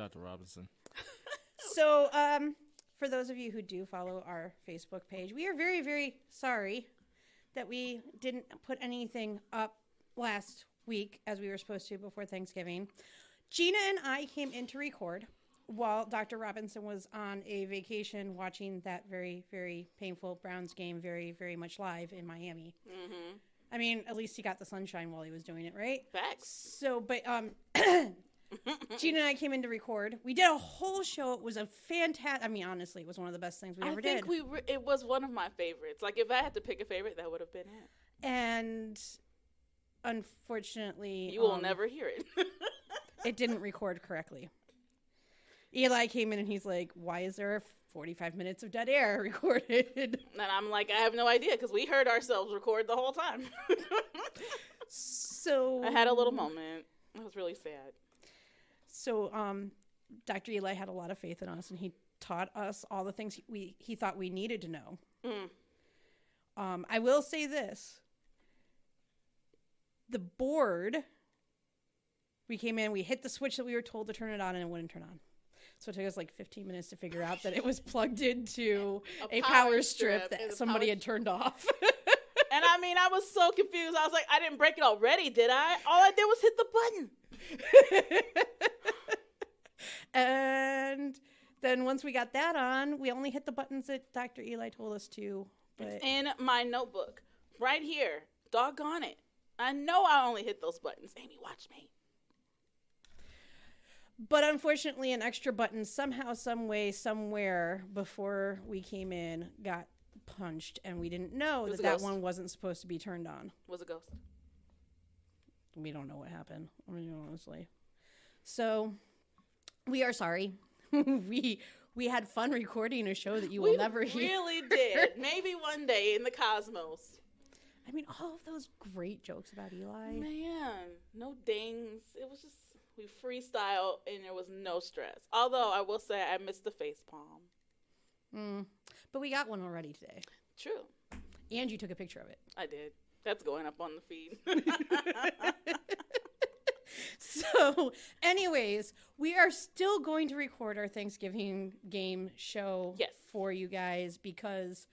Dr. Robinson. So, for those of you who do follow our Facebook page, we are very, very sorry that we didn't put anything up last week as we were supposed to before Thanksgiving. Gina and I came in to record while Dr. Robinson was on a vacation watching that very, very painful Browns game very, very much live in Miami. Mm-hmm. I mean, at least he got the sunshine while he was doing it, right? Facts. So, but Gina and I came in to record. We did a whole show. It was a fantastic. I mean, honestly, it was one of the best things we ever did. I think it was one of my favorites. Like, if I had to pick a favorite, that would have been it. And unfortunately, you will never hear it. It didn't record correctly. Eli came in and he's like, "Why is there 45 minutes of dead air recorded?" And I'm like, I have no idea because we heard ourselves record the whole time. So I had a little moment. It was really sad. So, Dr. Eli had a lot of faith in us, and he taught us all the things he thought we needed to know. I will say this. The board, we came in, we hit the switch that we were told to turn it on, and it wouldn't turn on. So it took us like 15 minutes to figure out that it was plugged into a power strip that somebody had turned off. And I mean, I was so confused. I was like, I didn't break it already, did I? All I did was hit the button. And then once we got that on, we only hit the buttons that Dr. Eli told us to. But it's in my notebook, right here. Doggone it. I know I only hit those buttons. Amy, watch me. But unfortunately, an extra button somehow, some way, somewhere before we came in got punched, and we didn't know that one wasn't supposed to be turned on. It was a ghost. We don't know what happened, I mean, honestly. So, we are sorry. we had fun recording a show that you will never hear. We really did. Maybe one day in the cosmos. I mean, all of those great jokes about Eli. Man, no dings. It was just, we freestyle and there was no stress. Although, I will say, I missed the face palm. But we got one already today. True. And you took a picture of it. I did. That's going up on the feed. So, anyways, we are still going to record our Thanksgiving game show for you guys because,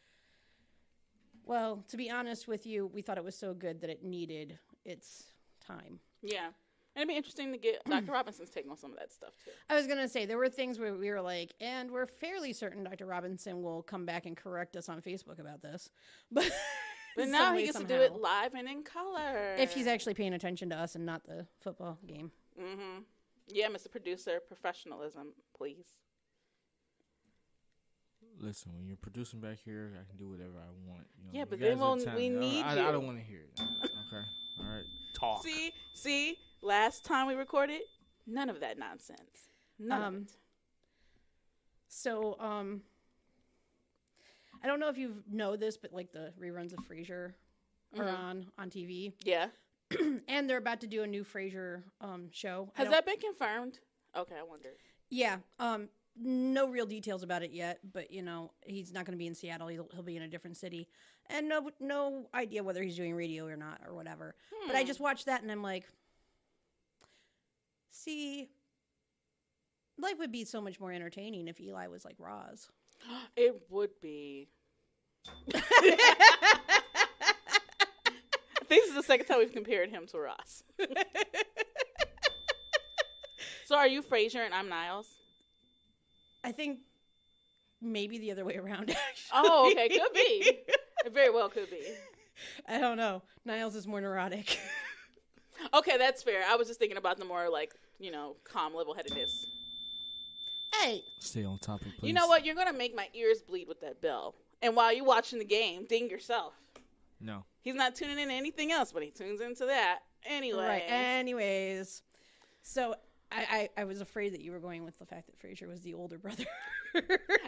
well, to be honest with you, we thought it was so good that it needed its time. Yeah. And it'd be interesting to get Dr. Robinson's take on some of that stuff, too. I was going to say, there were things where we were like, and we're fairly certain Dr. Robinson will come back and correct us on Facebook about this. But now he gets to do it live and in color. If he's actually paying attention to us and not the football game. Mm-hmm. Yeah, Mr. Producer, professionalism, please. Listen, when you're producing back here, I can do whatever I want. You know, yeah, but then we need you. I don't want to hear it. Okay, all right, talk. See, last time we recorded, none of that nonsense. None of it. So, I don't know if you know this, but like the reruns of Frasier are on TV. Yeah. And they're about to do a new Frasier show. Has that been confirmed? Okay, I wondered. Yeah. No real details about it yet, but you know, he's not going to be in Seattle. He'll be in a different city. And no idea whether he's doing radio or not or whatever. But I just watched that and I'm like, see, life would be so much more entertaining if Eli was like Roz. It would be. I think this is the second time we've compared him to Ross. So are you Frasier and I'm Niles? I think maybe the other way around, actually. Oh, okay. Could be. It very well could be. I don't know. Niles is more neurotic. Okay, that's fair. I was just thinking about the more, like, calm, level-headedness. Hey. Stay on topic, please. You know what? You're going to make my ears bleed with that bell. And while you're watching the game, ding yourself. No. He's not tuning in to anything else, but he tunes into that. Anyway. Right. Anyways. So, I was afraid that you were going with the fact that Frasier was the older brother. I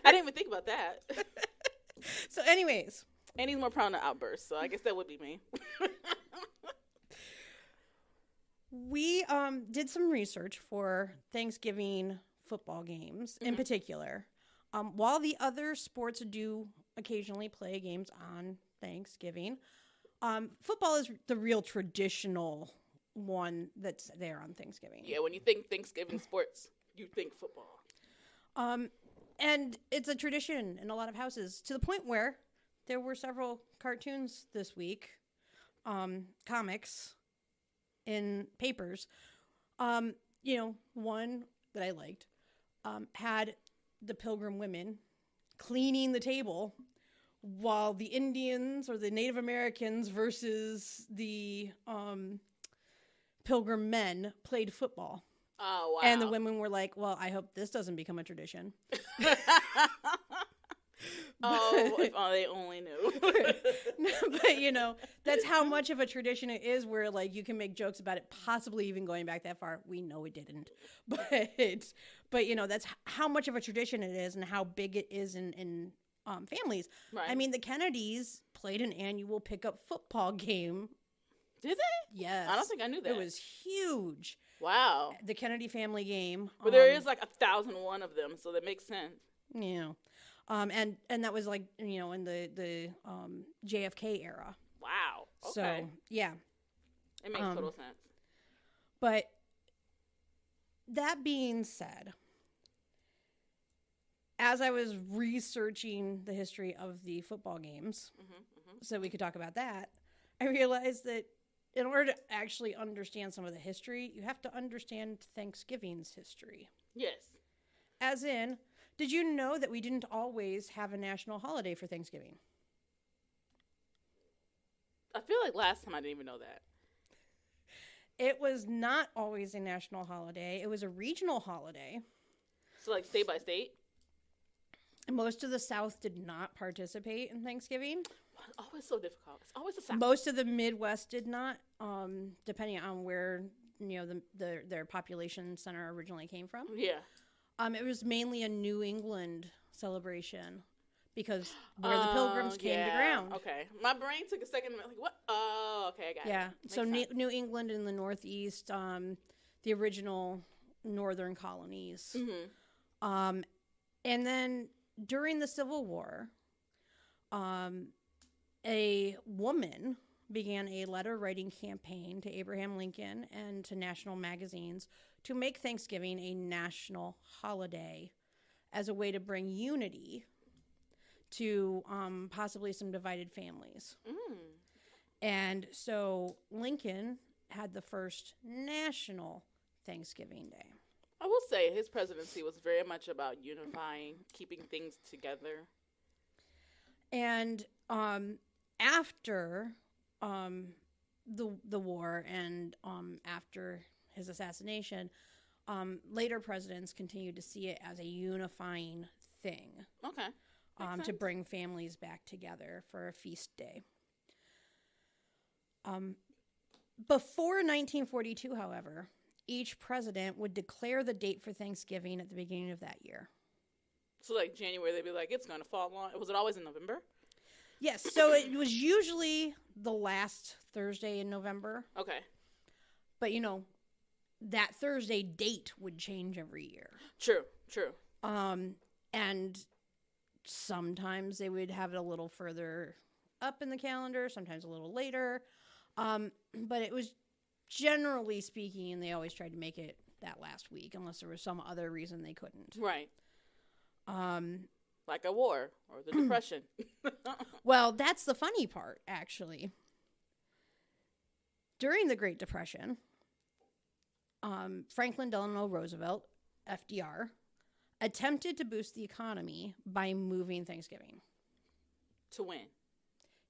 didn't even think about that. So, anyways. And he's more prone to outbursts, so I guess that would be me. We did some research for Thanksgiving football games in particular. While the other sports do occasionally play games on Thanksgiving, football is the real traditional one that's there on Thanksgiving. Yeah, when you think Thanksgiving sports, you think football. And it's a tradition in a lot of houses, to the point where there were several cartoons this week, comics in papers. One that I liked had the Pilgrim women cleaning the table while the Indians or the Native Americans versus the Pilgrim men played football. Oh, wow. And the women were like, well, I hope this doesn't become a tradition. If they only knew. But, that's how much of a tradition it is where, like, you can make jokes about it possibly even going back that far. We know it didn't. But that's how much of a tradition it is and how big it is in families. Right. I mean, the Kennedys played an annual pickup football game. Did they? Yes. I don't think I knew that. It was huge. Wow. The Kennedy family game. But there is like 1,001 of them, so that makes sense. And that was like, in the JFK era. Wow. Okay. So, yeah. It makes total sense. But that being said, as I was researching the history of the football games, so we could talk about that, I realized that in order to actually understand some of the history, you have to understand Thanksgiving's history. Yes. As in, did you know that we didn't always have a national holiday for Thanksgiving? I feel like last time I didn't even know that. It was not always a national holiday. It was a regional holiday. So like state by state? Most of the South did not participate in Thanksgiving. It's always so difficult. It's always the South. Most of the Midwest did not, depending on where their population center originally came from. Yeah. It was mainly a New England celebration because where the Pilgrims came to ground. Okay, my brain took a second. Like what? Oh, okay, I got it. Yeah. So Makes sense. New England in the Northeast, the original northern colonies, and then during the Civil War, a woman began a letter-writing campaign to Abraham Lincoln and to national magazines to make Thanksgiving a national holiday as a way to bring unity to possibly some divided families. And so Lincoln had the first national Thanksgiving Day. I will say his presidency was very much about unifying, keeping things together. And after the war and after his assassination, later presidents continued to see it as a unifying thing. Okay. To bring families back together for a feast day. Before 1942, however, each president would declare the date for Thanksgiving at the beginning of that year. So like January, they'd be like, it's going to fall on. Was it always in November? Yes, so it was usually the last Thursday in November. Okay. But, that Thursday date would change every year. True. And sometimes they would have it a little further up in the calendar, sometimes a little later. But it was, generally speaking, they always tried to make it that last week, unless there was some other reason they couldn't. Right. Like a war or the Depression. Well, that's the funny part, actually. During the Great Depression, Franklin Delano Roosevelt, FDR, attempted to boost the economy by moving Thanksgiving. To win.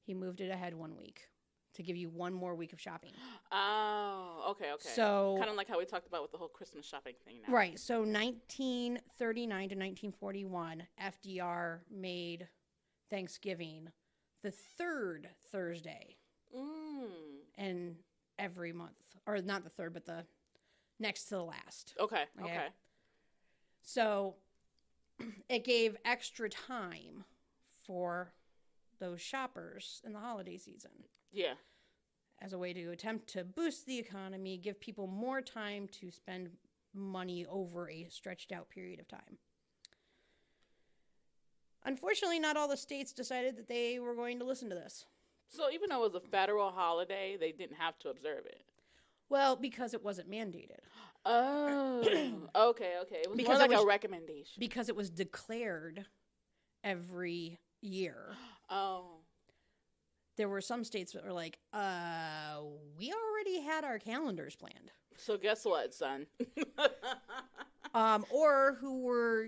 He moved it ahead 1 week to give you one more week of shopping. Oh, okay. So kind of like how we talked about with the whole Christmas shopping thing now. Right. So 1939 to 1941, FDR made Thanksgiving the third Thursday in every month. Or not the third, but the next to the last. Okay. So it gave extra time for those shoppers in the holiday season. Yeah. As a way to attempt to boost the economy, give people more time to spend money over a stretched out period of time. Unfortunately, not all the states decided that they were going to listen to this. So even though it was a federal holiday, they didn't have to observe it. Well, because it wasn't mandated. Oh, okay. It was Because more it like was- a recommendation. because it was declared every year. Oh, There were some states that were like, we already had our calendars planned. so guess what, son? Or who were,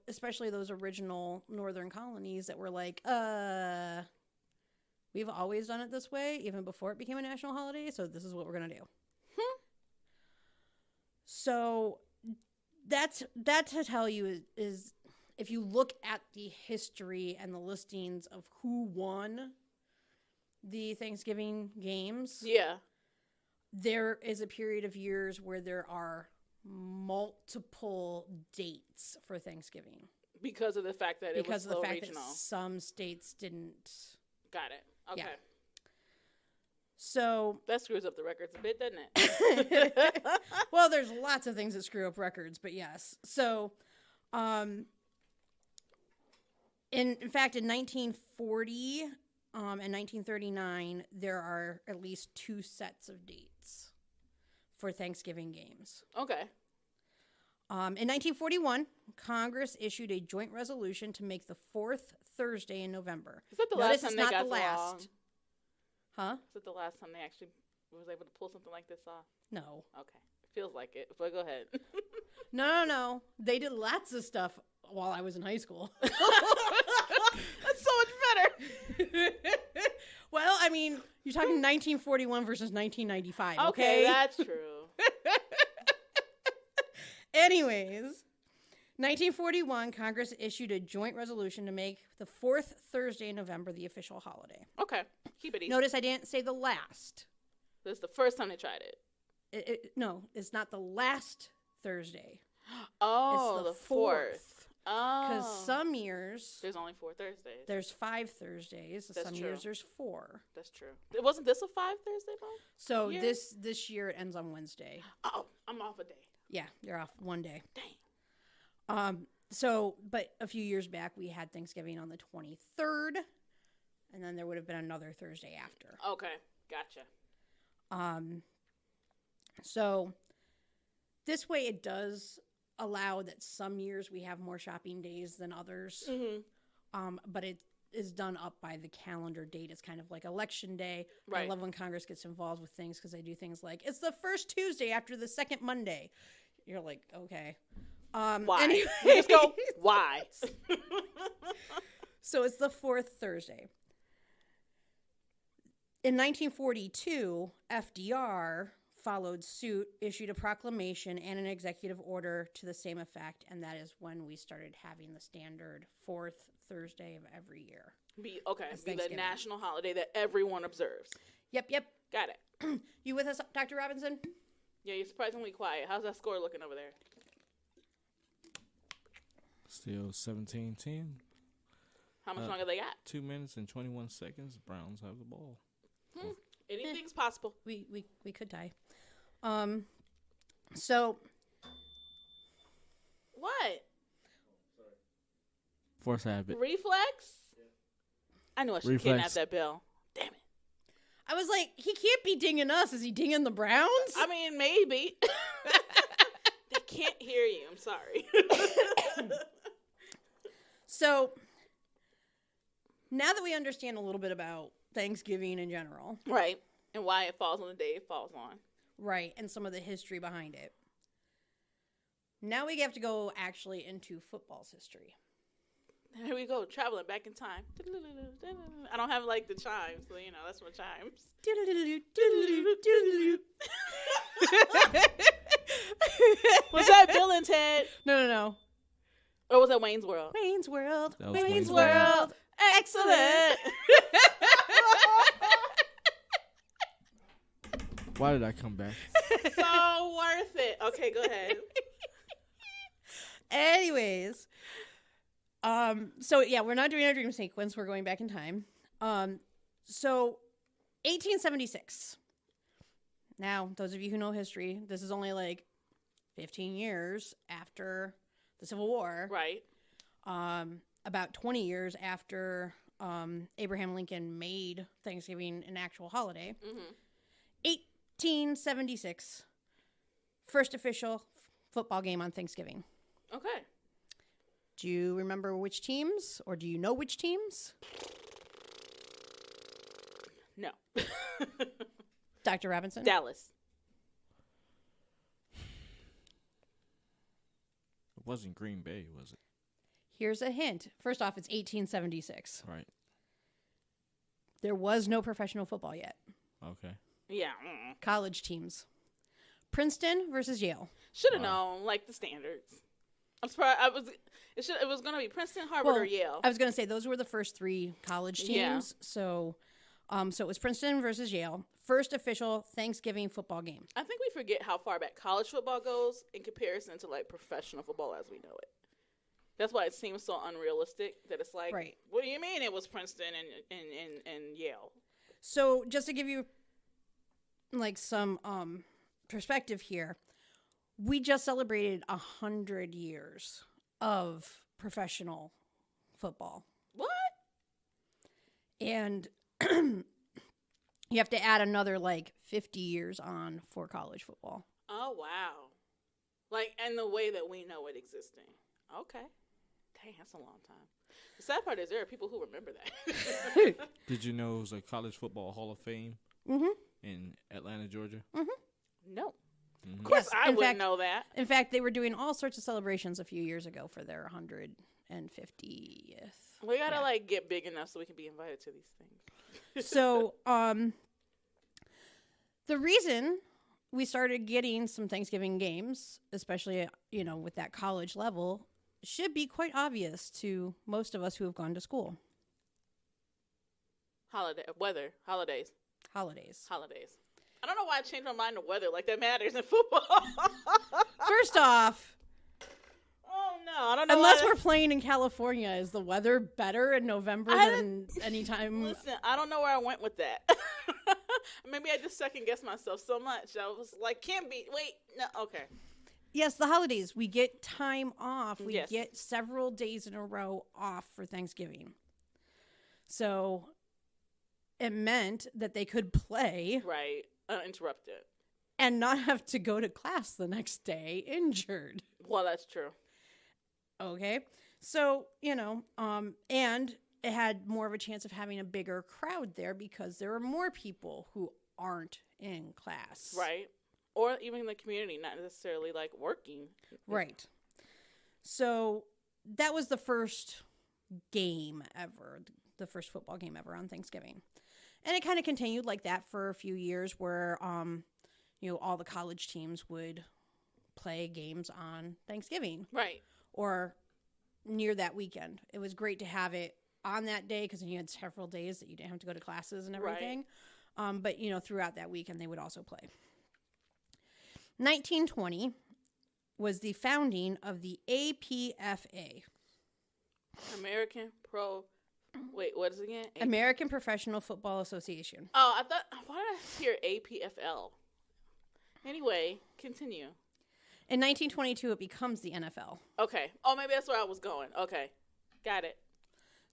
especially those original northern colonies that were like, we've always done it this way, even before it became a national holiday, so this is what we're going to do. So that to tell you is if you look at the history and the listings of who won the Thanksgiving games, Yeah. there is a period of years where there are multiple dates for Thanksgiving Because of the fact that it because was of the so fact regional. that some states didn't. Got it. Okay. Yeah. So, That screws up the records a bit, doesn't it? well, there's lots of things that screw up records, but yes. So, in fact, in 1940 and 1939, there are at least 2 sets of dates for Thanksgiving games. Okay. In 1941, Congress issued a joint resolution to make the 4th Thursday in November. Is that the Notice last time it's they not got the last. Huh? Is that the last time they actually was able to pull something like this off? No. Okay. Feels like it, but go ahead. No. They did lots of stuff while I was in high school. That's so much better. Well, I mean, you're talking 1941 versus 1995, okay? Okay, that's true. Anyways, 1941, Congress issued a joint resolution to make the 4th Thursday in November the official holiday. Okay. Keep it easy. Notice I didn't say the last. This is the first time they tried it. No, it's not the last Thursday. Oh, It's the the fourth. Oh. Because some years There's only 4 Thursdays. there's 5 Thursdays. That's Some true. years there's 4. That's true. Wasn't this a 5 Thursday month? So Yeah. this year it ends on Wednesday. Oh, I'm off a day. Yeah, you're off one day. Dang. So, but a few years back we had Thanksgiving on the 23rd, and then there would have been another Thursday after. Okay. Gotcha. So this way it does allow that some years we have more shopping days than others. Mm-hmm. But it is done up by the calendar date. It's kind of like election day. I Right. love when Congress gets involved with things because they do things like it's the first Tuesday after the second Monday. You're like, okay. Why? Anyway. You just go, why? So it's the 4th Thursday. In 1942, FDR followed suit, issued a proclamation and an executive order to the same effect, and that is when we started having the standard 4th Thursday of every year. Be It's the Thanksgiving. national holiday that everyone observes. Yep. Got it. You with us, Dr. Robinson? Yeah, you're surprisingly quiet. How's that score looking over there? Still 17-10. How much longer they got? 2 minutes and 21 seconds. Browns have the ball. Anything's possible. We could tie. So What? Force habit. Reflex? I knew I should Reflex. kidnap that bill. Damn it. I was like, he can't be dinging us. Is he dinging the Browns? I mean, maybe. They can't hear you. I'm sorry. So now that we understand a little bit about Thanksgiving in general, Right. And why it falls on the day it falls on. right, and some of the history behind it, now we have to go actually into football's history. Here we go, traveling back in time. I don't have like the chimes, so that's my chimes. Was that Bill and Ted? No. Or was that Wayne's World? Wayne's World. That was Wayne's Wayne's World. World. Excellent. Why did I come back? So worth it. Okay, go ahead. Anyways, so yeah, we're not doing our dream sequence. We're going back in time. So 1876. Now, those of you who know history, this is only like 15 years after the Civil War. Right. About 20 years after Abraham Lincoln made Thanksgiving an actual holiday. Mm-hmm. 1876, first official football game on Thanksgiving. Okay. Do you remember which teams, or do you know which teams? No. Dr. Robinson? Dallas. It wasn't Green Bay, was it? Here's a hint. First off, it's 1876. Right. There was no professional football yet. Okay. Yeah. College teams. Princeton versus Yale. Should have known, like the standards. I'm surprised. It was going to be Princeton, Harvard, or Yale. I was going to say those were the first 3 college teams. Yeah. So it was Princeton versus Yale. First official Thanksgiving football game. I think we forget how far back college football goes in comparison to like professional football as we know it. That's why it seems so unrealistic that it's like, Right. What do you mean it was Princeton and Yale? So just to give you like some perspective here, we just celebrated 100 years of professional football. What? And you have to add another like 50 years on for college football. Oh, wow. Like, and the way that we know it existing. Okay. Dang, that's a long time. The sad part is there are people who remember that. Did you know it was a College Football Hall of Fame in Atlanta, Georgia? No. Mm-hmm. Of course, Yes, I in wouldn't fact- know that. In fact, they were doing all sorts of celebrations a few years ago for their 150th. We gotta Yeah. like get big enough so we can be invited to these things. So, the reason we started getting some Thanksgiving games, especially, with that college level, should be quite obvious to most of us who have gone to school. Weather, holidays. I don't know why I changed my mind to weather. Like that matters in football. First off, Oh no, I don't know. unless why we're playing in California, is the weather better in November I than any time? Listen, I don't know where I went with that. Maybe I just second guessed myself so much. I was like, can't be. Wait, no, okay. Yes, the holidays. We get time off. We Yes. get several days in a row off for Thanksgiving. So it meant that they could play Right, uninterrupted. and not have to go to class the next day injured. Well, that's true. Okay. So, and it had more of a chance of having a bigger crowd there because there are more people who aren't in class. Right, or even in the community, not necessarily like working. Right. So that was the first game ever, the first football game ever on Thanksgiving. And it kind of continued like that for a few years where, all the college teams would play games on Thanksgiving Right. or near that weekend. It was great to have it on that day because then you had several days that you didn't have to go to classes and everything. But, throughout that weekend, they would also play. 1920 was the founding of the APFA, American Pro. Wait, what is it again? American Professional Football Association. Oh, I thought. Why did I hear APFL? Anyway, continue. In 1922, it becomes the NFL. Okay. Oh, maybe that's where I was going. Okay, got it.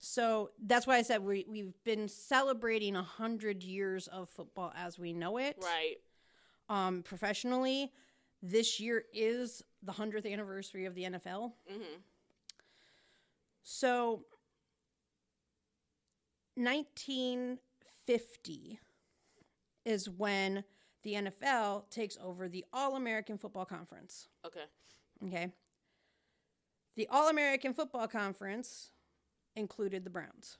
So that's why I said we've been celebrating 100 years of football as we know it. Right. Professionally, this year is the 100th anniversary of the NFL. Mm-hmm. So 1950 is when the NFL takes over the All-American Football Conference. Okay. Okay. The All-American Football Conference included the Browns.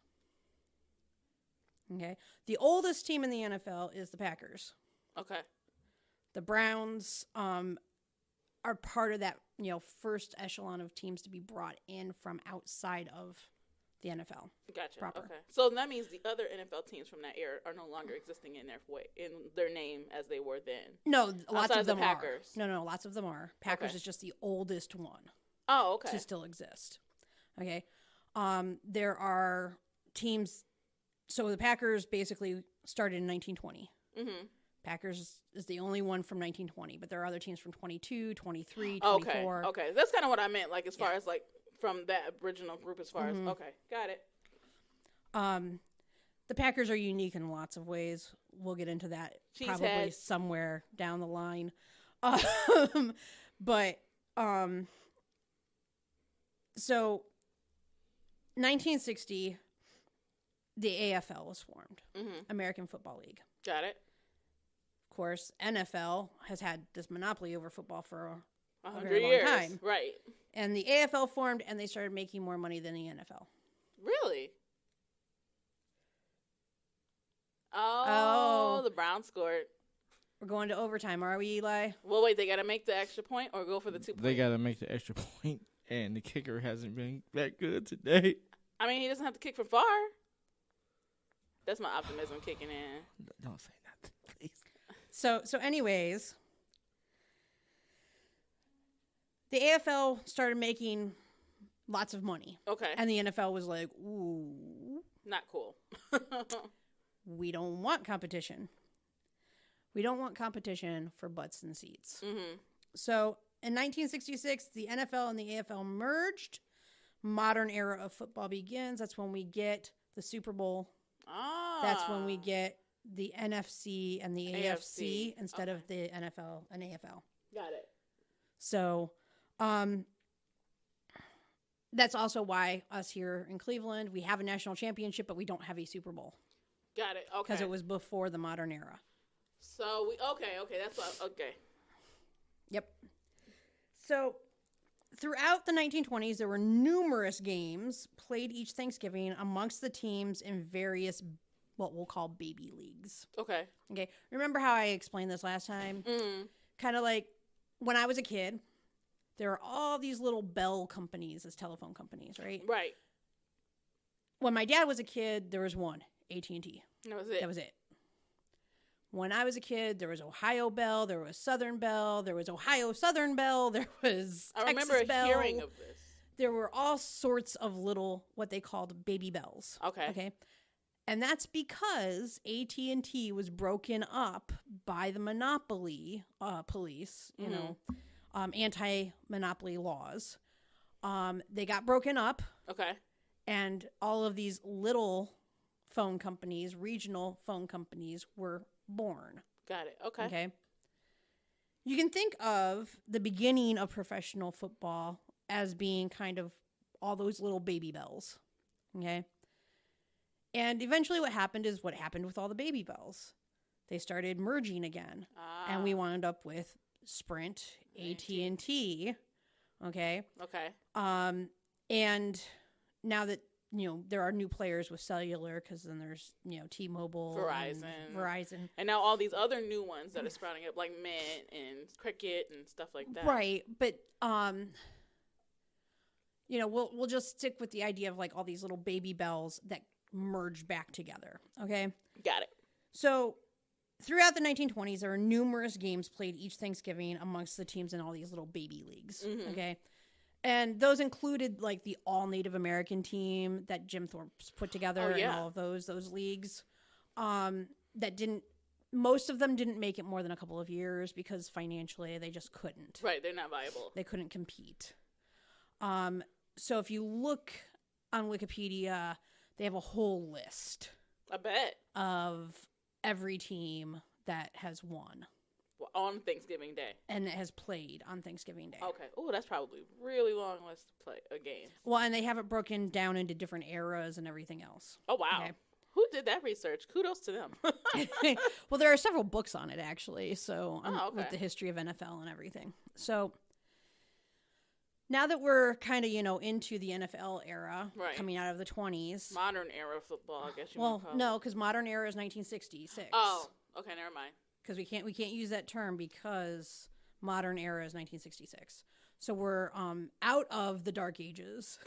Okay. The oldest team in the NFL is the Packers. Okay. The Browns are part of that, first echelon of teams to be brought in from outside of the NFL. Gotcha. Proper. Okay. So that means the other NFL teams from that era are no longer existing in their name as they were then. No, lots Outside of the them Packers. are. No, lots of them are. Packers Okay. is just the oldest one Oh, okay. to still exist. Okay. There are teams. So the Packers basically started in 1920. Mm-hmm. Packers is the only one from 1920, but there are other teams from 22, 23, Okay. 24. Okay. That's kind of what I meant. Like as far as like from that original group, as far as okay, got it. The Packers are unique in lots of ways. We'll get into that probably Cheeseheads. somewhere down the line. But so 1960, the AFL was formed, American Football League. Got it. Of course, NFL has had this monopoly over football for a 100 very long years. time. Right. And the AFL formed, and they started making more money than the NFL. Really? Oh, the Browns scored. We're going to overtime, are we, Eli? Well, wait, they got to make the extra point or go for the 2 point? They got to make the extra point, and the kicker hasn't been that good today. I mean, he doesn't have to kick from far. That's my optimism kicking in. Don't say nothing, please. So anyways, the AFL started making lots of money. Okay. And the NFL was like, ooh. Not cool. We don't want competition. We don't want competition for butts and seats. Mm-hmm. So in 1966, the NFL and the AFL merged. Modern era of football begins. That's when we get the Super Bowl. Ah. That's when we get the NFC and the AFC AFC. instead of the NFL and AFL. Got it. So that's also why us here in Cleveland, we have a national championship, but we don't have a Super Bowl. Got it. Okay. Because it was before the modern era. So okay, that's what, okay. Yep. So throughout the 1920s, there were numerous games played each Thanksgiving amongst the teams in various, what we'll call baby leagues. Okay. Okay. Remember how I explained this last time? Mm-hmm. Kind of like when I was a kid, there are all these little bell companies as telephone companies, right? Right. When my dad was a kid, there was one, AT&T. That was it. That was it. When I was a kid, there was Ohio Bell, there was Southern Bell, there was Ohio Southern Bell, there was I Texas remember Bell. hearing of this. There were all sorts of little, what they called baby bells. Okay. Okay. And that's because AT&T was broken up by the monopoly police, you know, anti-monopoly laws. They got broken up, Okay. and all of these little phone companies, regional phone companies, were born. Got it. Okay. Okay. You can think of the beginning of professional football as being kind of all those little baby bells. Okay. And eventually what happened is what happened with all the baby bells. They started merging again. And we wound up with Sprint, AT&T. Okay. Okay. And now that, you know, there are new players with cellular, because then there's, you know, T-Mobile, Verizon. And now all these other new ones that are sprouting up, like Mint and Cricket and stuff like that. Right. But, you know, we'll just stick with the idea of like all these little baby bells that merge back together. Okay. Got it. So throughout the 1920s, there were numerous games played each Thanksgiving amongst the teams in all these little baby leagues. Mm-hmm. Okay. And those included like the all Native American team that Jim Thorpe's put together and all of those leagues. Most of them didn't make it more than a couple of years because financially they just couldn't. Right. They're not viable. They couldn't compete. So if you look on Wikipedia, they have a whole list. I bet. Of every team that has won. On Thanksgiving Day. And it has played on Thanksgiving Day. Okay. Oh, that's probably a really long list to play a game. Well, and they have it broken down into different eras and everything else. Oh, wow. Okay. Who did that research? Kudos to them. Well, there are several books on it, actually, so okay. with the history of NFL and everything. So now that we're kind of, you know, into the NFL era, coming out of the 20s. Modern era football, I guess you want to call it. No, because modern era is 1966. Oh, okay, never mind. Because we can't use that term because modern era is 1966. So we're out of the dark ages.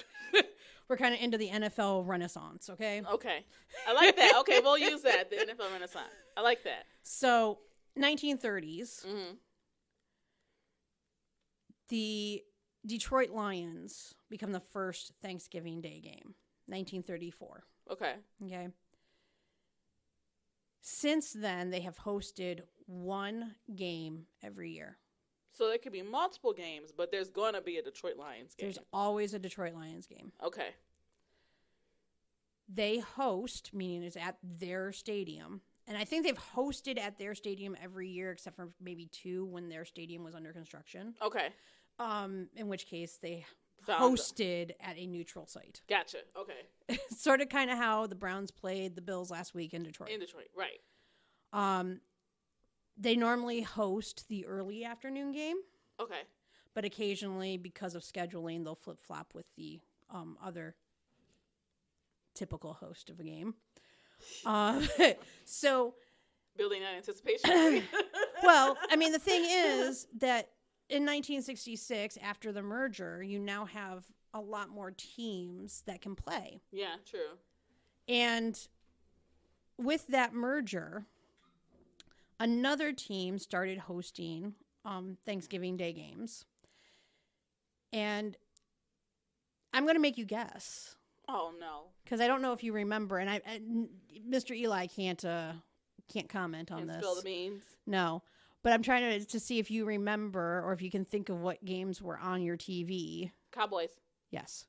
We're kind of into the NFL Renaissance, okay? Okay. I like that. Okay, we'll use that, the NFL Renaissance. I like that. So, 1930s, the Detroit Lions become the first Thanksgiving Day game, 1934. Okay. Okay. Since then, they have hosted one game every year. So there could be multiple games, but there's going to be a Detroit Lions game. There's always a Detroit Lions game. Okay. They host, meaning it's at their stadium, And I think they've hosted at their stadium every year, except for maybe 2 when their stadium was under construction. Okay. In which case they Found hosted at a neutral site. Gotcha. Okay. Sort of kind of how the Browns played the Bills last week in Detroit. In Detroit, right. They normally host the early afternoon game, Okay. but occasionally, because of scheduling, they'll flip-flop with the other typical host of a game. So, Building that anticipation. well, I mean, the thing is that in 1966, after the merger, you now have a lot more teams that can play. Yeah, true. And with that merger, another team started hosting Thanksgiving Day games. And I'm going to make you guess. Oh, no. Because I don't know if you remember, and Mr. Eli can't comment on And this. spill the beans. No, but I'm trying to see if you remember or if you can think of what games were on your TV. Cowboys. Yes,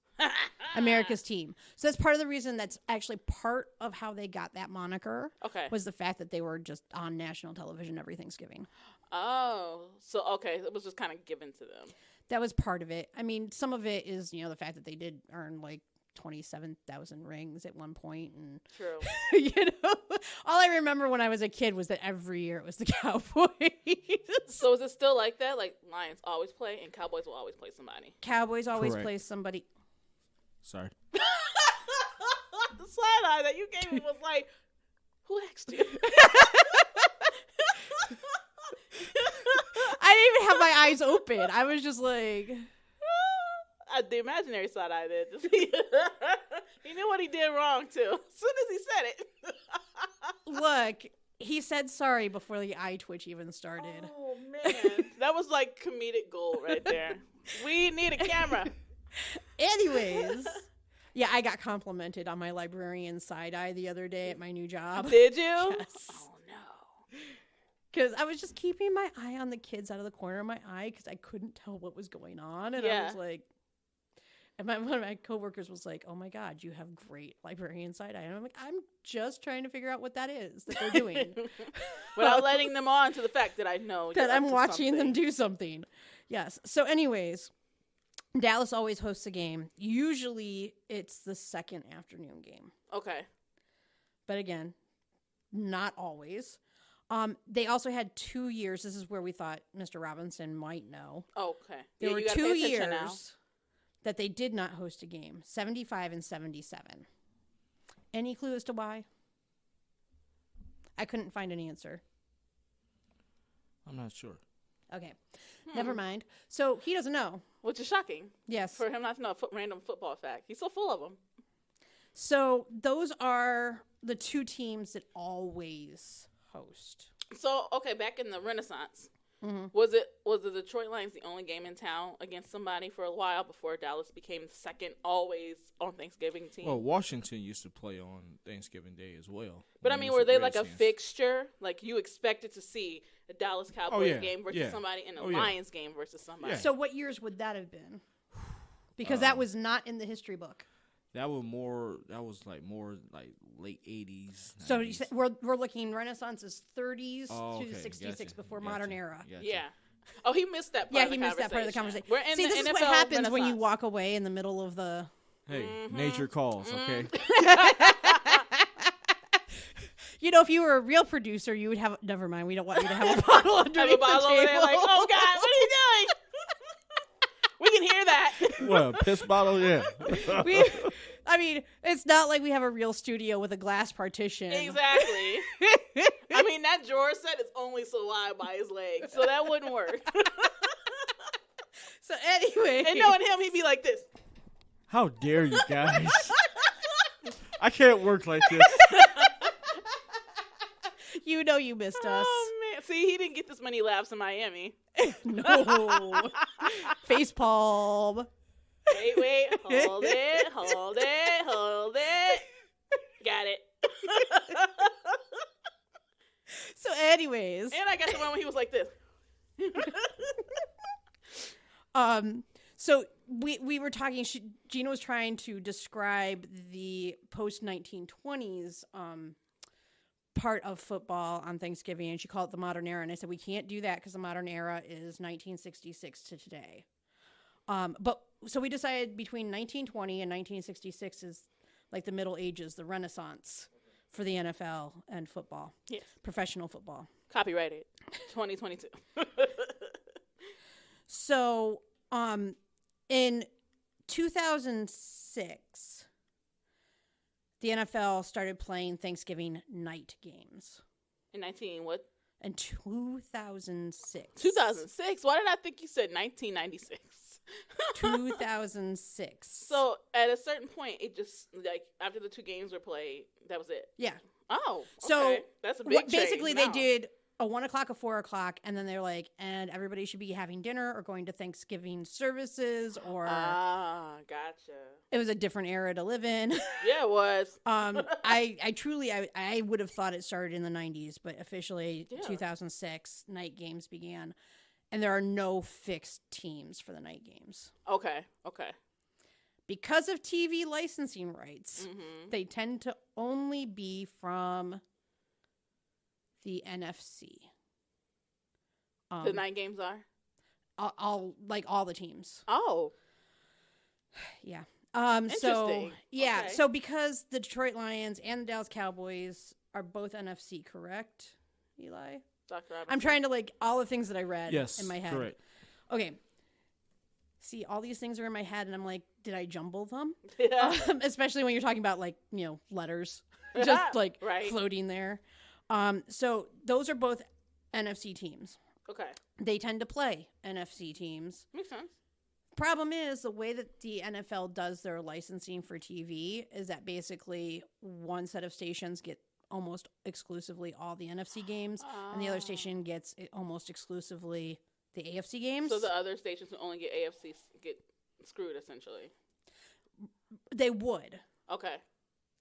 America's team. So that's part of the reason. That's actually part of how they got that moniker. Okay. Was the fact that they were just on national television every Thanksgiving. Oh, so okay, it was just kind of given to them. That was part of it. I mean, some of it is the fact that they did earn like 27,000 rings at one point, and True. all I remember when I was a kid was that every year it was the Cowboys. So is it still like that? Like Lions always play and Cowboys will always play somebody. Cowboys always Correct. play somebody. Sorry. The side eye that you gave me was like, who asked you? I didn't even have my eyes open. I was just like, The imaginary side eye did. He knew what he did wrong too. As soon as he said it. look, he said sorry before the eye twitch even started. Oh man, that was like comedic gold right there. We need a camera. Anyways, yeah, I got complimented on my librarian side eye the other day at my new job. Did you? Yes. Oh no. Because I was just keeping my eye on the kids out of the corner of my eye because I couldn't tell what was going on. And I Yeah. was like, and one of my coworkers was like, oh my God, you have great librarian side eye. And I'm like, I'm just trying to figure out what that is that they're doing. Without letting them on to the fact that I know that you're I'm up to watching them something. do something. Yes. So anyways, Dallas always hosts a game. Usually it's the second afternoon game. Okay. But again, not always. They also had 2 years. This is where we thought Mr. Robinson might know. Okay. There Yeah, were you gotta 2 pay attention years now. that they did not host a game, 75 and 77. Any clue as to why? I couldn't find an answer. I'm not sure. Okay. Never mind. So he doesn't know. Which is shocking Yes. for him not to know a random football fact. He's so full of them. So those are the 2 teams that always host. So okay, back in the Renaissance, Mm-hmm. was the Detroit Lions the only game in town against somebody for a while before Dallas became the second always on Thanksgiving team? Well, Washington used to play on Thanksgiving Day as well. But I when mean, it was were the they like a Redskins. fixture? Like you expected to see a Dallas Cowboys yeah, game versus yeah. somebody and a Oh, yeah. Lions game versus somebody. Yeah. So what years would that have been? Because that was not in the history book. That was more like late 80s. So 90s. you said we're looking Renaissance is 30s Oh, to okay, 66 gotcha, before gotcha, modern era. gotcha. Yeah. Oh, he missed that part Yeah, of the he missed that part of the conversation. We're in See, the this is NFL what happens when you Renaissance. walk away in the middle of the. Hey, nature calls, okay? If you were a real producer, you would have. Never mind. We don't want you to have a bottle underneath Have a bottle the over table. there like, oh God, what are you doing? We can hear that. What, a piss bottle? Yeah. I mean, it's not like we have a real studio with a glass partition. Exactly. I mean, that drawer set is only so wide by his legs, so that wouldn't work. So anyway, And knowing him, he'd be like this. How dare you guys? I can't work like this. you missed us. Oh man, see, he didn't get this many laughs in Miami. No. Face palm. Wait, hold it. Got it. So anyways, And I got the one when he was like this. so we were talking. Gina was trying to describe the post 1920s part of football on Thanksgiving, and she called it the modern era. And I said, we can't do that because the modern era is 1966 to today. But so we decided between 1920 and 1966 is like the Middle Ages, the Renaissance for the NFL and football. Yes. Professional football. Copyrighted 2022. So, in 2006, the NFL started playing Thanksgiving night games. In 19 what? In 2006. 2006? Why did I think you said 1996? 2006. So at a certain point, it just, like, after the 2 games were played, that was it. Yeah. Oh, okay. So that's a big change basically now. they did a 1 o'clock, a 4 o'clock, and then they're like, and everybody should be having dinner or going to Thanksgiving services, or gotcha. it was a different era to live in. Yeah, it was. I truly I would have thought it started in the 90s, but officially Yeah. 2006 night games began, and there are no fixed teams for the night games. Okay. Because of TV licensing rights, Mm-hmm. they tend to only be from the NFC. The night games are? all the teams. Oh. Yeah. So Interesting. yeah. Okay. So because the Detroit Lions and the Dallas Cowboys are both NFC, correct, Eli? Dr. Robinson. I'm trying to like all the things that I read Yes, in my head. correct. Okay. See, all these things are in my head, and I'm like, did I jumble them? Yeah. Especially when you're talking about like, letters just like Right. floating there. So those are both NFC teams. Okay. They tend to play NFC teams. Makes sense. Problem is, the way that the NFL does their licensing for TV is that basically one set of stations get almost exclusively all the NFC games, and the other station gets almost exclusively the AFC games. So the other stations who only get AFC get screwed, essentially. They would. Okay.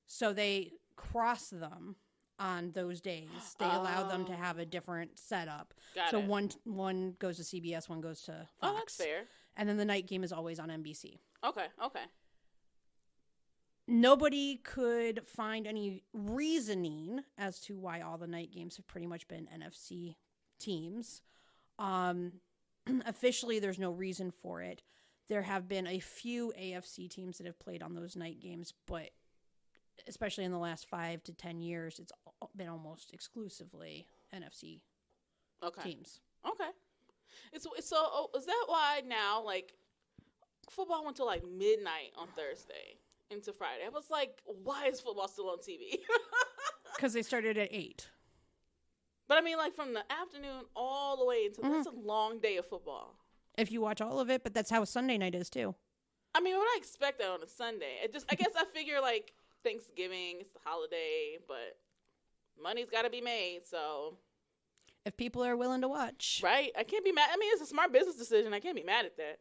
So they cross them on those days. They allow them to have a different setup. Got So it. one goes to CBS, one goes to Fox. Oh, that's fair. And then the night game is always on NBC. Okay. Nobody could find any reasoning as to why all the night games have pretty much been NFC teams. Officially, there's no reason for it. There have been a few AFC teams that have played on those night games, but especially in the last 5 to 10 years, it's been almost exclusively NFC teams. Okay. So is that why now, like, football went to like midnight on Thursday into Friday? I was like, why is football still on TV? Because they started at 8. But I mean, like, from the afternoon all the way until that's a long day of football. If you watch all of it, but that's how Sunday night is too. I mean, what I expect that on a Sunday? I guess I figure like Thanksgiving, it's the holiday, but money's got to be made, so. If people are willing to watch. Right? I can't be mad. I mean, it's a smart business decision. I can't be mad at that.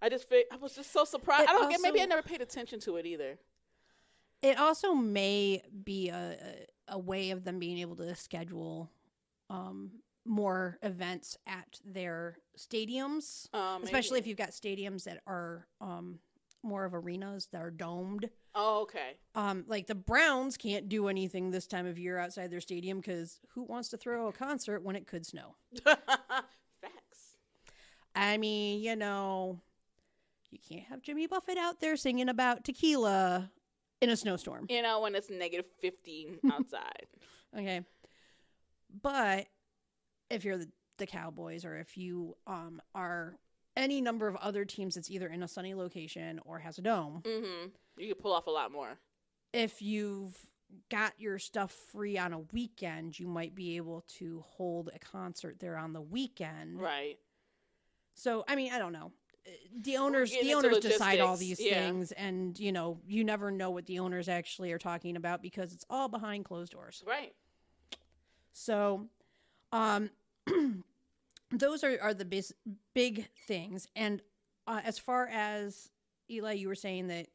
I was just so surprised. Maybe I never paid attention to it either. It also may be a way of them being able to schedule more events at their stadiums, especially if you've got stadiums that are more of arenas that are domed. Oh, okay. Like the Browns can't do anything this time of year outside their stadium because who wants to throw a concert when it could snow? Facts. I mean, you can't have Jimmy Buffett out there singing about tequila in a snowstorm. When it's negative 15 outside. Okay. But if you're the Cowboys, or if you are any number of other teams that's either in a sunny location or has a dome, Mm-hmm. You could pull off a lot more. if you've got your stuff free on a weekend, you might be able to hold a concert there on the weekend. Right. So, I mean, I don't know. The owners getting into decide all logistics, these yeah. things, and you never know what the owners actually are talking about because it's all behind closed doors. Right. So, those are the big things. And as far as Eli, you were saying that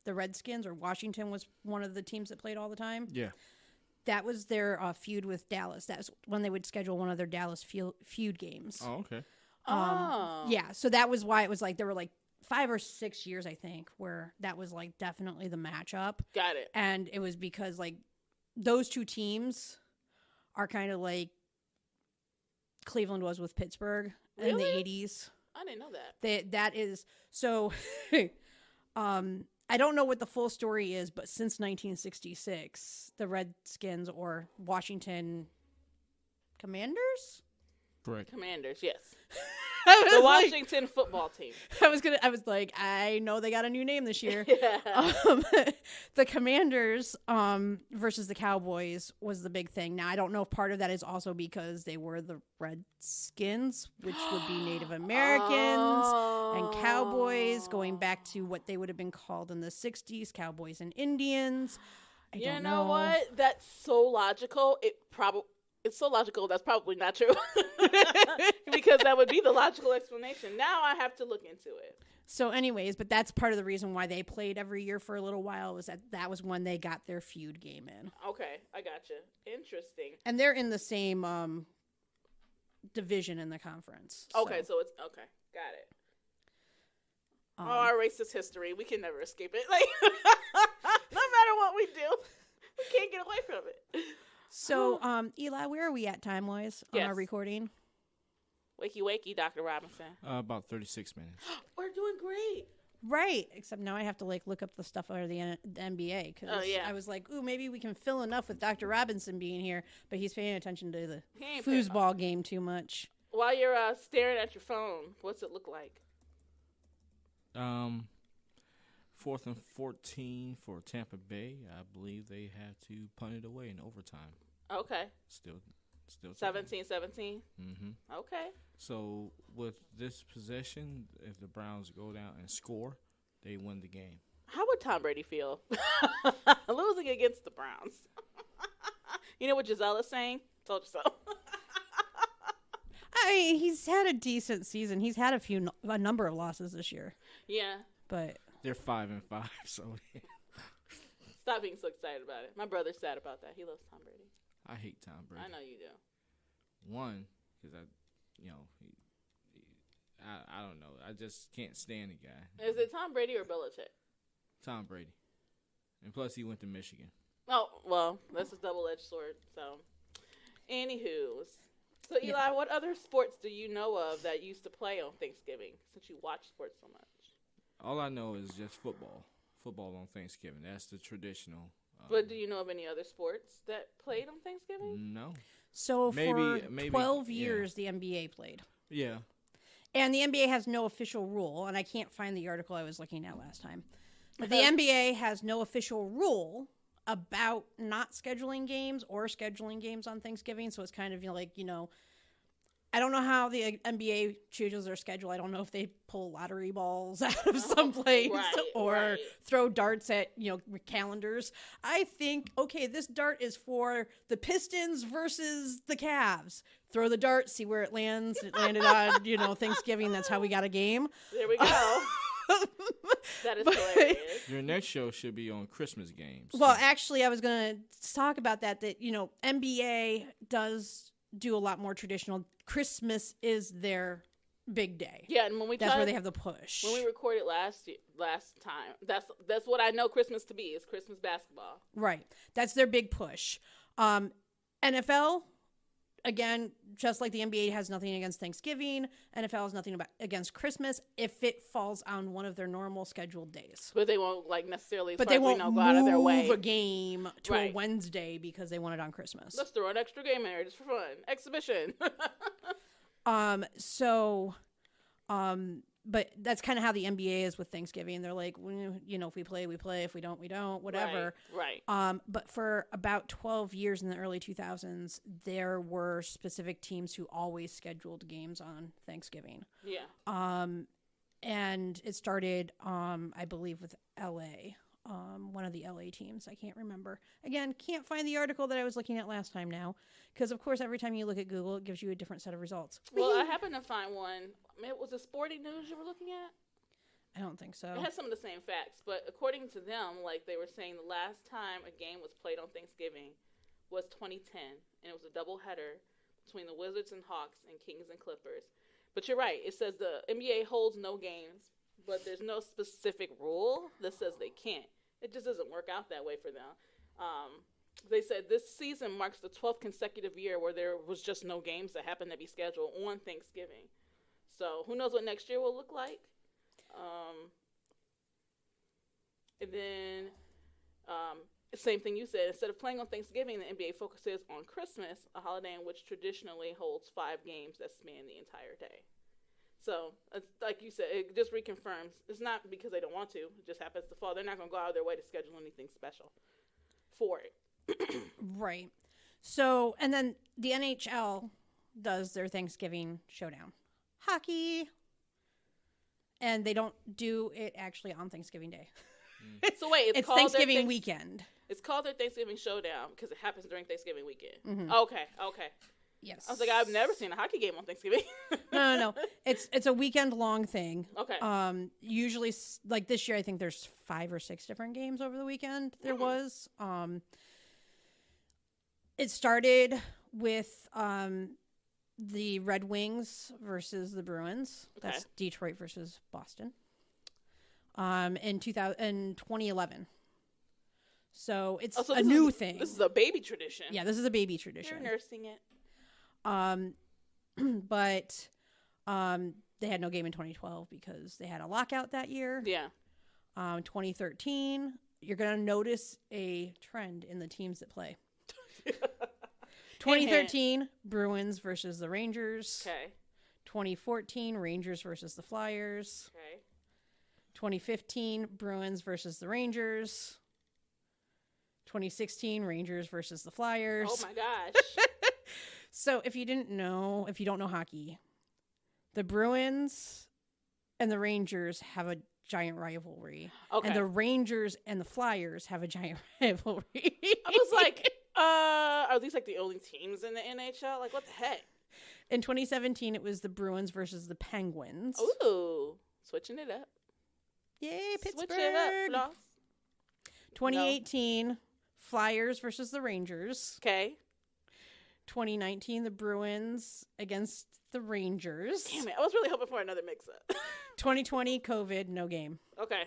the Redskins or Washington was one of the teams that played all the time. Yeah. That was their feud with Dallas. That's when they would schedule one of their Dallas feud games. Oh, okay. Yeah, so that was why it was like there were like 5 or 6 years, I think, where that was like definitely the matchup. Got it. And it was because like those two teams are kind of like Cleveland was with Pittsburgh in the Really? 80s. I didn't know that. That is so. I don't know what the full story is, but since 1966, the Redskins or Washington Commanders. Correct. Commanders, yes. I was The like- Washington football team. I was like, I know they got a new name this year. Yeah. The Commanders versus the Cowboys was the big thing. Now, I don't know if part of that is also because they were the Redskins, which would be Native Americans, and Cowboys, going back to what they would have been called in the 60s, Cowboys and Indians. I You don't know what? That's so logical. It's so logical. That's probably not true. Because that would be the logical explanation. Now I have to look into it. So anyways, but that's part of the reason why they played every year for a little while, was that was when they got their feud game in. Okay, I gotcha. Interesting. And they're in the same division in the conference. Okay, so it's okay. Got it. Our racist history, we can never escape it. Like, no matter what we do, we can't get away from it. So, Eli, where are we at time-wise on our Yes. recording? Wakey, wakey, Dr. Robinson. About 36 minutes. We're doing great. Right, except now I have to look up the stuff under the NBA because Oh, yeah. I was like, ooh, maybe we can fill enough with Dr. Robinson being here, but he's paying attention to the He ain't paying- foosball game too much. While you're staring at your phone, what's it look like? 4th and 14 for Tampa Bay. I believe they had to punt it away in overtime. Okay. Still 17-17. Mm-hmm. Okay. So with this possession, if the Browns go down and score, they win the game. How would Tom Brady feel losing against the Browns? You know what Giselle is saying? Told you so. I mean, he's had a decent season. He's had a number of losses this year, Yeah. but They're 5-5, so yeah. Stop being so excited about it. My brother's sad about that. He loves Tom Brady. I hate Tom Brady. I know you do. One, because I don't know. I just can't stand the guy. Is it Tom Brady or Belichick? Tom Brady. And plus, he went to Michigan. Oh, well, that's a double-edged sword. So, anywho. So, Eli, Yeah. what other sports do you know of that used to play on Thanksgiving, since you watch sports so much? All I know is just football. Football on Thanksgiving. That's the traditional. But do you know of any other sports that played on Thanksgiving? No. so for Maybe 12 yeah. years the NBA played. Yeah. And the NBA has no official rule, and I can't find the article I was looking at last time. But the NBA has no official rule about not scheduling games or scheduling games on Thanksgiving, so it's kind of I don't know how the NBA chooses their schedule. I don't know if they pull lottery balls out of someplace or throw darts at, calendars. I think, okay, this dart is for the Pistons versus the Cavs. Throw the dart, see where it lands. It landed on, Thanksgiving. That's how we got a game. There we go. That is hilarious. Your next show should be on Christmas games. Well, actually, I was going to talk about that, NBA does do a lot more traditional. Christmas is their big day. Yeah, and when That's where they have the push. When we recorded last time, that's what I know Christmas to be, is Christmas basketball. Right. That's their big push. NFL, again, just like the NBA has nothing against Thanksgiving, NFL has nothing against Christmas if it falls on one of their normal scheduled days. But they won't necessarily. But they won't go out of their way. move a game to a Right. Wednesday because they want it on Christmas. Let's throw an extra game in there just for fun. Exhibition. But that's kind of how the NBA is with Thanksgiving. They're like, if we play, we play. If we don't, we don't. Whatever. Right. But for about 12 years in the early 2000s, there were specific teams who always scheduled games on Thanksgiving. Yeah. And it started, I believe, with LA. One of the LA teams. I can't remember. Again, can't find the article that I was looking at last time now. Because, of course, every time you look at Google, it gives you a different set of results. Well, I happened to find one. Was it Sporting News you were looking at? I don't think so. It has some of the same facts, but according to them, they were saying the last time a game was played on Thanksgiving was 2010, and it was a doubleheader between the Wizards and Hawks and Kings and Clippers. But you're right. It says the NBA holds no games, but there's no specific rule that says they can't. It just doesn't work out that way for them. They said this season marks the 12th consecutive year where there was just no games that happened to be scheduled on Thanksgiving. So who knows what next year will look like. And then, same thing you said. Instead of playing on Thanksgiving, the NBA focuses on Christmas, a holiday in which traditionally holds 5 games that span the entire day. So, like you said, it just reconfirms. It's not because they don't want to. It just happens to fall. They're not going to go out of their way to schedule anything special for it. Right. So, and then the NHL does their Thanksgiving showdown. Hockey. And they don't do it actually on Thanksgiving Day. So wait, It's Thanksgiving weekend. It's called their Thanksgiving Showdown because it happens during Thanksgiving weekend. Mm-hmm. Okay. Yes. I was like, I've never seen a hockey game on Thanksgiving. No. It's a weekend long thing. Okay. Usually, like this year, I think there's 5 or 6 different games over the weekend. There was. It started with the Red Wings versus the Bruins. Okay. That's Detroit versus Boston. In 2011. So it's a new thing. This is a baby tradition. Yeah, this is a baby tradition. You're nursing it. But they had no game in 2012 because they had a lockout that year. Yeah. 2013, you're going to notice a trend in the teams that play. 2013, Bruins versus the Rangers. Okay. 2014, Rangers versus the Flyers. Okay. 2015, Bruins versus the Rangers. 2016, Rangers versus the Flyers. Oh my gosh. So if you don't know hockey, the Bruins and the Rangers have a giant rivalry. Okay. And the Rangers and the Flyers have a giant rivalry. I was like, are these like the only teams in the NHL? Like, what the heck? In 2017, it was the Bruins versus the Penguins. Ooh, switching it up. Yay, Pittsburgh. Switch it up, Floss. 2018, Flyers versus the Rangers. Okay. 2019, the Bruins against the Rangers. Damn it. I was really hoping for another mix-up. 2020, COVID, no game. Okay.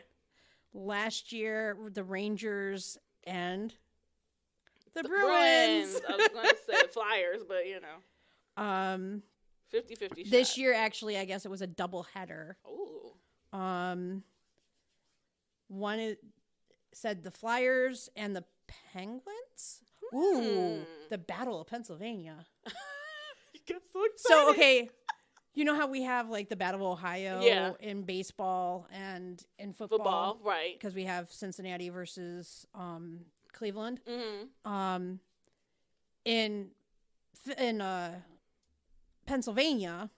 Last year, the Rangers and the Bruins. I was going to say Flyers, but, 50-50 shot. This year, actually, I guess it was a double header. Ooh. One said the Flyers and the Penguins. Ooh, the Battle of Pennsylvania. You get so excited. So, okay, you know how we have, like, the Battle of Ohio Yeah. in baseball and in football? Football, right. Because we have Cincinnati versus Cleveland. Mm-hmm. In Pennsylvania,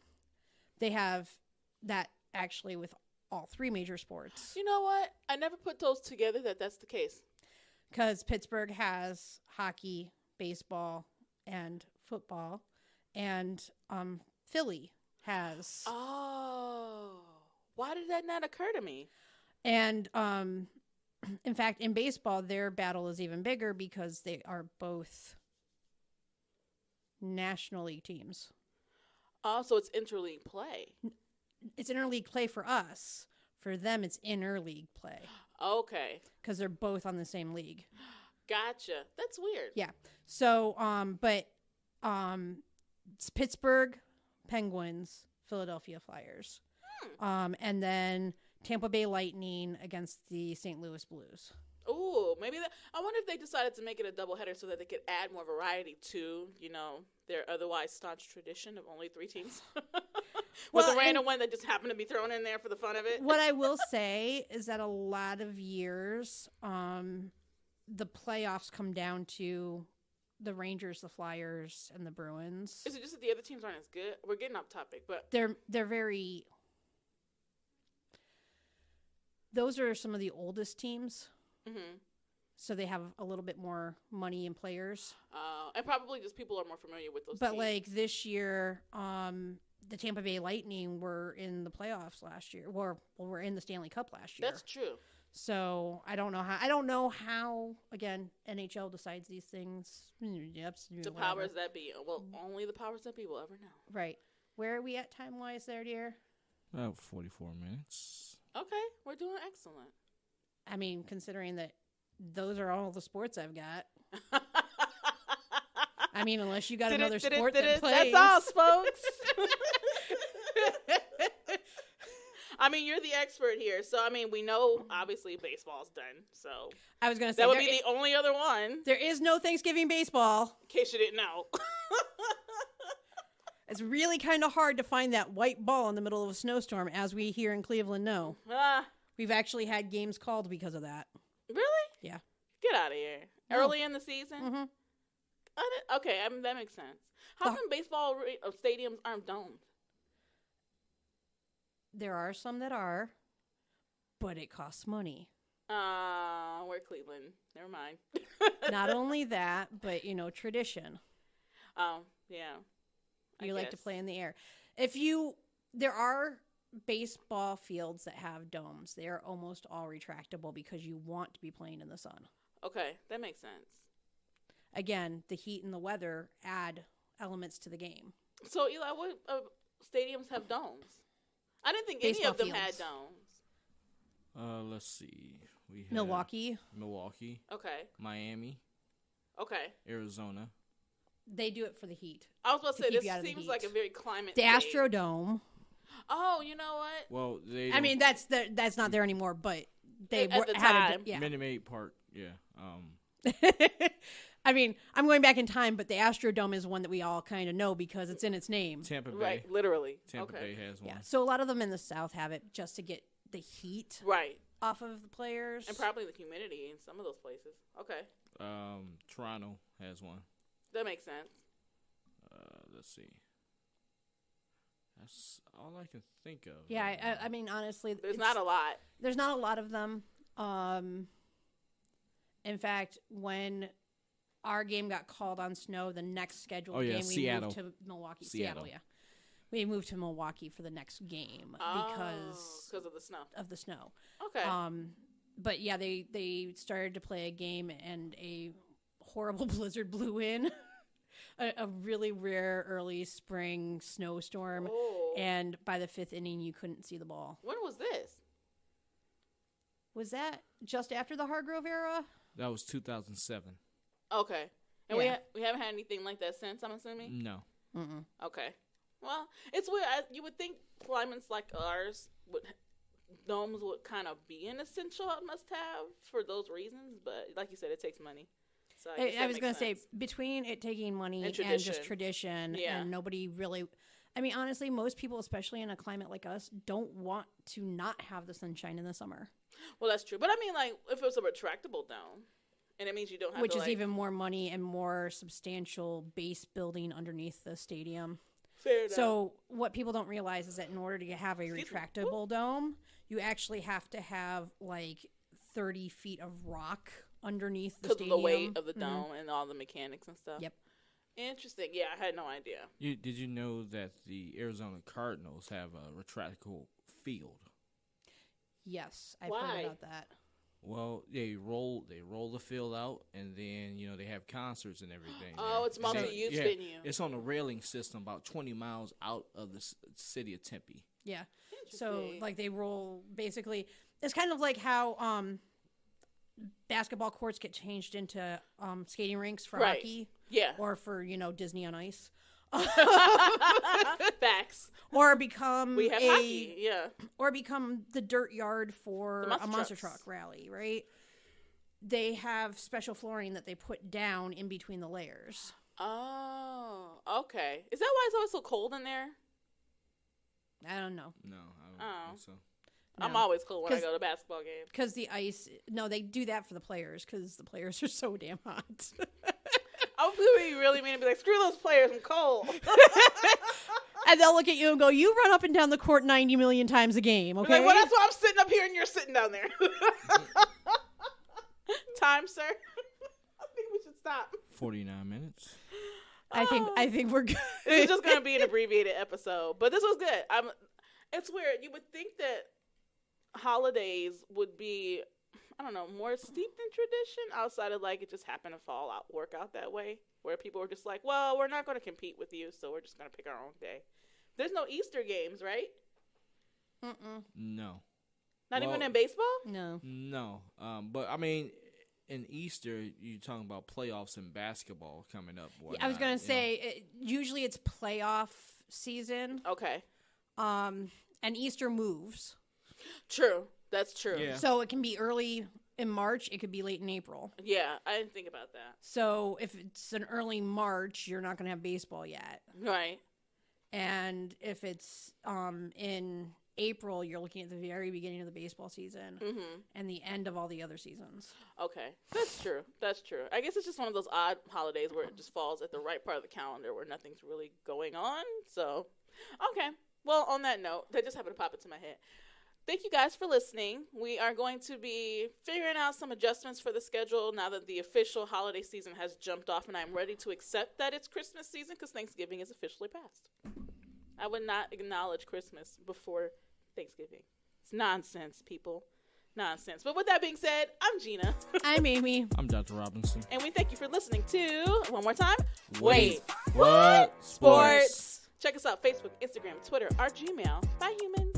they have that actually with all 3 major sports. You know what? I never put those together that's the case. Because Pittsburgh has hockey, baseball, and football. And Philly has. Oh. Why did that not occur to me? And in fact, in baseball, their battle is even bigger because they are both National League teams. Oh, so it's interleague play. It's interleague play for us. For them, it's interleague play. Okay. Because they're both on the same league. Gotcha. That's weird. Yeah. So, it's Pittsburgh Penguins, Philadelphia Flyers. And then Tampa Bay Lightning against the St. Louis Blues. Ooh, maybe that. I wonder if they decided to make it a doubleheader so that they could add more variety to, their otherwise staunch tradition of only 3 teams. With a random one that just happened to be thrown in there for the fun of it. What I will say is that a lot of years, the playoffs come down to the Rangers, the Flyers, and the Bruins. Is it just that the other teams aren't as good? We're getting off topic, but They're very. Those are some of the oldest teams. Mm-hmm. So they have a little bit more money and players. And probably just people are more familiar with those But teams. like this year, the Tampa Bay Lightning were in the playoffs last year. We're in the Stanley Cup last year. That's true. So I don't know how again NHL decides these things. Yep, The powers that be. Well, only the powers that be will ever know. Right. Where are we at time wise there, dear? About 44 minutes. Okay, we're doing excellent. I mean, considering that those are all the sports I've got. I mean, unless you got another sport Did that it? plays. That's all, folks. I mean, you're the expert here, so I mean, we know obviously baseball's done. So I was going to say that would be the only other one. there is no Thanksgiving baseball. In case you didn't know. It's really kind of hard to find that white ball in the middle of a snowstorm, as we here in Cleveland know. We've actually had games called because of that. Really? Yeah. Get out of here. No. Early in the season? Mm-hmm. Okay, I mean, that makes sense. How come baseball stadiums aren't domed? There are some that are, but it costs money. We're Cleveland. Never mind. Not only that, but, tradition. Oh, yeah. You like to play in the air. There are baseball fields that have domes. They are almost all retractable because you want to be playing in the sun. Okay, that makes sense. Again, the heat and the weather add elements to the game. So, Eli, what stadiums have domes? I didn't think Baseball any of them fields. had domes. Let's see. We have Milwaukee. Okay. Miami, Okay. Arizona. They do it for the heat. I was about to say, keep this you out of the seems heat. like a very climate The thing. Astrodome. Oh, you know what? Well, they. I mean, that's not there anymore, but they At the had time. yeah. Minute Maid Park. Yeah. I mean, I'm going back in time, but the Astrodome is one that we all kind of know because it's in its name. Tampa Bay. Right, literally. Tampa Okay. Bay has one. Yeah. So a lot of them in the South have it just to get the heat Right. off of the players. And probably the humidity in some of those places. Okay. Toronto has one. That makes sense. Let's see. That's all I can think of. Yeah, I mean, honestly, There's not a lot. There's not a lot of them. In fact, when our game got called on snow, the next scheduled game, we Seattle. moved to Milwaukee. Seattle. Yeah. We moved to Milwaukee for the next game because of the snow. of the snow. Okay. But yeah, they started to play a game and a horrible blizzard blew in. A really rare early spring snowstorm. Oh. And by the fifth inning, you couldn't see the ball. When was this? Was that just after the Hargrove era? That was 2007. Okay. And Yeah. we haven't had anything like that since, I'm assuming? No. Mm-mm. Okay. Well, it's weird. You would think climates like ours domes would kind of be an essential must-have for those reasons, but like you said, it takes money. So I was going to say, between it taking money and just tradition, Yeah. and nobody really... I mean, honestly, most people, especially in a climate like us, don't want to not have the sunshine in the summer. Well, that's true. But I mean, like, if it was a retractable dome, and it means you don't have Which to, is even more money and more substantial base building underneath the stadium. Fair enough. So what people don't realize is that in order to have a retractable dome, you actually have to have, like, 30 feet of rock underneath the stadium. Because of the weight of the dome and all the mechanics and stuff. Yep. Interesting. Yeah, I had no idea. Did you know that the Arizona Cardinals have a retractable field? Yes, I've Why? heard about that. Well, they roll the field out, and then they have concerts and everything. Oh, there. it's multi-use venue. It's on a railing system about 20 miles out of the city of Tempe. Yeah. So, Interesting. like, they roll, basically, it's kind of like how basketball courts get changed into skating rinks for Right. hockey. Yeah. Or for, Disney on Ice. Facts. Or become We have hockey. Yeah. or become the dirt yard for The monster a monster trucks. truck rally, right? They have special flooring that they put down in between the layers. Oh, okay. Is that why it's always so cold in there? I don't know. No, I don't Oh. think so. I'm No. always cold when I 'Cause- go to basketball games. Because the ice, no, they do that for the players because the players are so damn hot. I was going to be really mean and be like, screw those players, I'm cold. And they'll look at you and go, you run up and down the court 90 million times a game, okay? Like, well, that's why I'm sitting up here and you're sitting down there. Time, sir. I think we should stop. 49 minutes. I think we're good. This is just going to be an abbreviated episode, but this was good. It's weird. You would think that holidays would be, I don't know, more steeped in tradition outside of like it just happened to work out that way, where people were just like, well, we're not going to compete with you, so we're just going to pick our own day. There's no Easter games, right? Mm-mm. No. Not Well- even in baseball? No. No. But I mean, in Easter, you're talking about playoffs in basketball coming up. I was going to you know. say, usually it's playoff season, Okay. and Easter moves. True. That's true. Yeah. So it can be early in March. It could be late in April. Yeah, I didn't think about that. So if it's an early March, you're not going to have baseball yet. Right. And if it's in April, you're looking at the very beginning of the baseball season and the end of all the other seasons. Okay. That's true. That's true. I guess it's just one of those odd holidays where it just falls at the right part of the calendar where nothing's really going on. So, okay. Well, on that note, that just happened to pop into my head. Thank you guys for listening. We are going to be figuring out some adjustments for the schedule now that the official holiday season has jumped off, and I'm ready to accept that it's Christmas season because Thanksgiving is officially passed. I would not acknowledge Christmas before Thanksgiving. It's nonsense, people. Nonsense. But with that being said, I'm Gina. I'm Amy. I'm Dr. Robinson. And we thank you for listening to, one more time, Wait. What? Sports. Check us out, Facebook, Instagram, Twitter, our Gmail. Bye, humans.